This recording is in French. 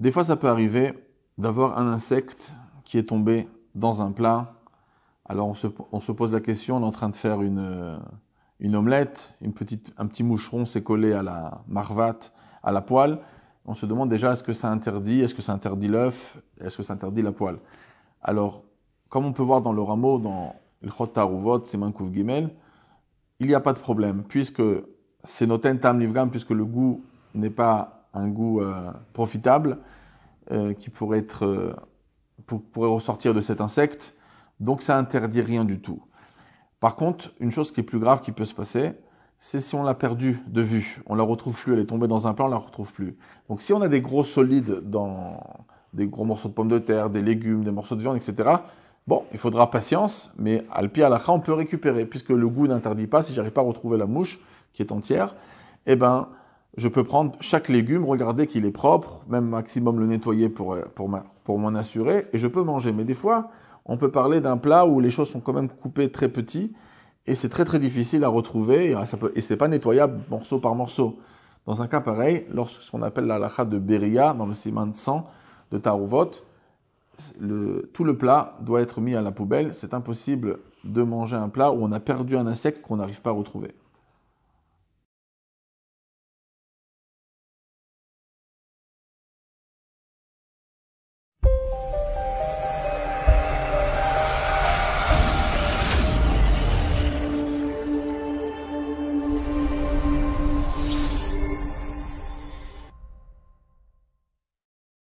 Des fois, ça peut arriver d'avoir un insecte qui est tombé dans un plat. Alors, on se pose la question, on est en train de faire une omelette, un petit moucheron s'est collé à la marvate, à la poêle. On se demande déjà, est-ce que ça interdit l'œuf, est-ce que ça interdit la poêle? Alors, comme on peut voir dans le rameau, dans le Chot Taruvot, Siman Kuf Gimel, il n'y a pas de problème, puisque c'est noten tam livgam, puisque le goût n'est pas un goût profitable, qui pourrait ressortir de cet insecte, donc ça interdit rien du tout. Par contre, une chose qui est plus grave qui peut se passer, c'est si on l'a perdu de vue, on la retrouve plus, elle est tombée dans un plat, on la retrouve plus. Donc si on a des gros solides dans des gros morceaux de pommes de terre, des légumes, des morceaux de viande, etc., bon, il faudra patience, mais al pi halakha, on peut récupérer, puisque le goût n'interdit pas, si j'arrive pas à retrouver la mouche qui est entière, eh ben, je peux prendre chaque légume, regarder qu'il est propre, même maximum le nettoyer pour m'en assurer, et je peux manger. Mais des fois, on peut parler d'un plat où les choses sont quand même coupées très petits, et c'est très très difficile à retrouver, et c'est pas nettoyable morceau par morceau. Dans un cas pareil, lorsqu'on appelle la halakha de Beria, dans le siman 100 de Taruvot, tout le plat doit être mis à la poubelle. C'est impossible de manger un plat où on a perdu un insecte qu'on n'arrive pas à retrouver.